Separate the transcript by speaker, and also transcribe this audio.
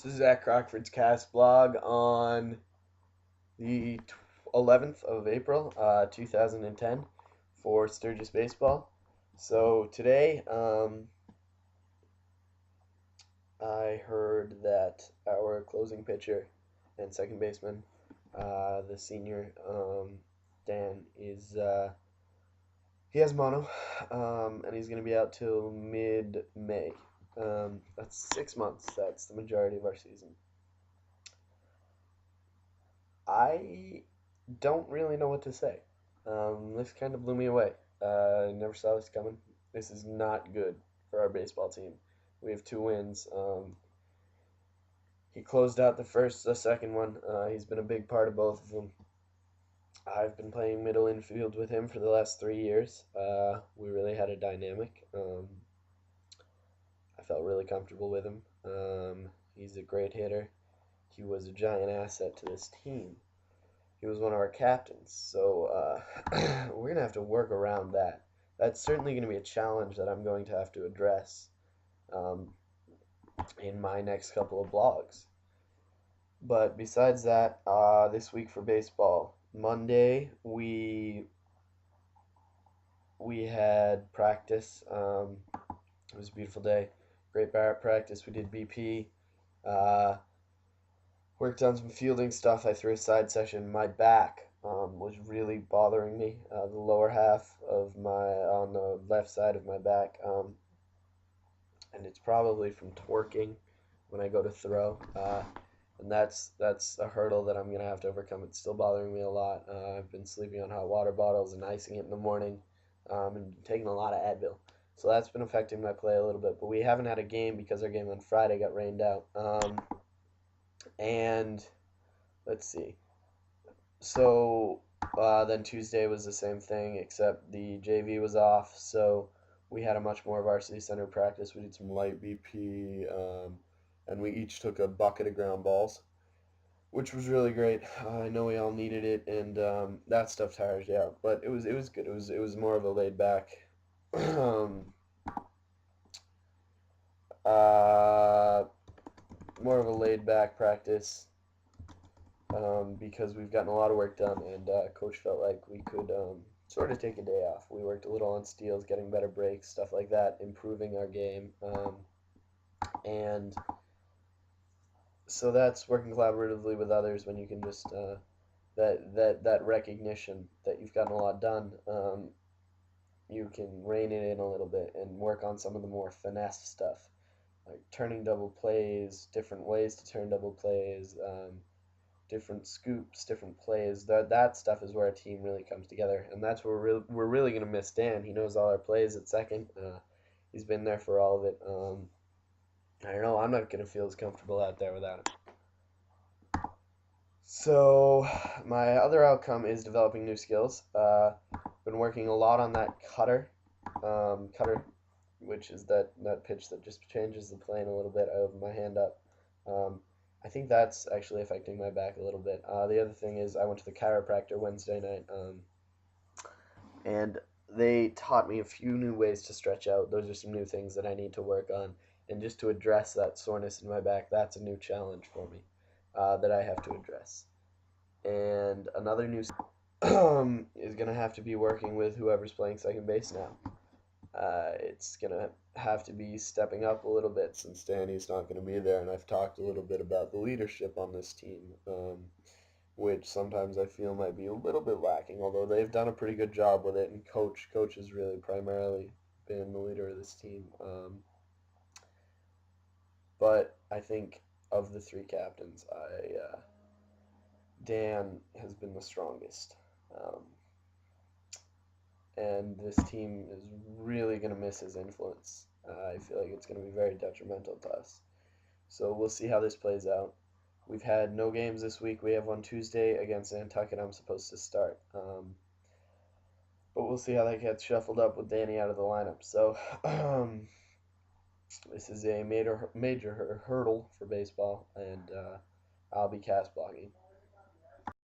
Speaker 1: This is Zach Crockford's cast blog on the 11th of April, 2010 for Sturgis Baseball. So today, I heard that our closing pitcher and second baseman, the senior, Dan, he has mono, and he's going to be out till mid-May. That's 6 months. That's the majority of our season. I don't really know what to say. This kind of blew me away. I never saw this coming. This is not good for our baseball team. We have 2 wins. He closed out the second one. He's been a big part of both of them. I've been playing middle infield with him for the last 3 years. We really had a dynamic. I felt really comfortable with him. He's a great hitter. He was a giant asset to this team. He was one of our captains, so we're going to have to work around that. That's certainly going to be a challenge that I'm going to have to address um, in my next couple of blogs. But besides that, this week for baseball, Monday we had practice. It was a beautiful day. Great practice. We did BP. Uh, Worked on some fielding stuff. I threw a side session. My back was really bothering me. The lower half of on the left side of my back, and it's probably from twerking when I go to throw. And that's a hurdle that I'm gonna have to overcome. It's still bothering me a lot. I've been sleeping on hot water bottles and icing it in the morning, and taking a lot of Advil. So that's been affecting my play a little bit. But we haven't had a game because our game on Friday got rained out. And let's see. So then Tuesday was the same thing, except the JV was off, so we had a much more varsity center practice. We did some light BP, and we each took a bucket of ground balls, which was really great. I know we all needed it, and that stuff tires you out, but it was good. It was more of a laid back, uh, more of a laid back practice. Because we've gotten a lot of work done, and coach felt like we could sort of take a day off. We worked a little on steals, getting better breaks, stuff like that, improving our game, and so that's working collaboratively with others when you can just that recognition that you've gotten a lot done. You can rein it in a little bit and work on some of the more finesse stuff, like turning double plays, different ways to turn double plays. Different scoops, different plays. That stuff is where a team really comes together, and that's where we're really gonna miss Dan. He knows all our plays at second. He's been there for all of it. I don't know. I'm not gonna feel as comfortable out there without him. So my other outcome is developing new skills. Been working a lot on that cutter, which is that pitch that just changes the plane a little bit. I open my hand up. I think that's actually affecting my back a little bit. The other thing is I went to the chiropractor Wednesday night, and they taught me a few new ways to stretch out. Those are some new things that I need to work on. And just to address that soreness in my back, that's a new challenge for me that I have to address. And another new is going to have to be working with whoever's playing second base now. It's going to have to be stepping up a little bit since Danny's not going to be there, and I've talked a little bit about the leadership on this team, which sometimes I feel might be a little bit lacking, although they've done a pretty good job with it, and Coach has really primarily been the leader of this team. But I think of the 3 captains, Dan has been the strongest. And this team is really going to miss his influence. I feel like it's going to be very detrimental to us. So we'll see how this plays out. We've had no games this week. We have one Tuesday against Nantucket. I'm supposed to start. But we'll see how that gets shuffled up with Danny out of the lineup. So this is a major hurdle for baseball, and I'll be cast blogging.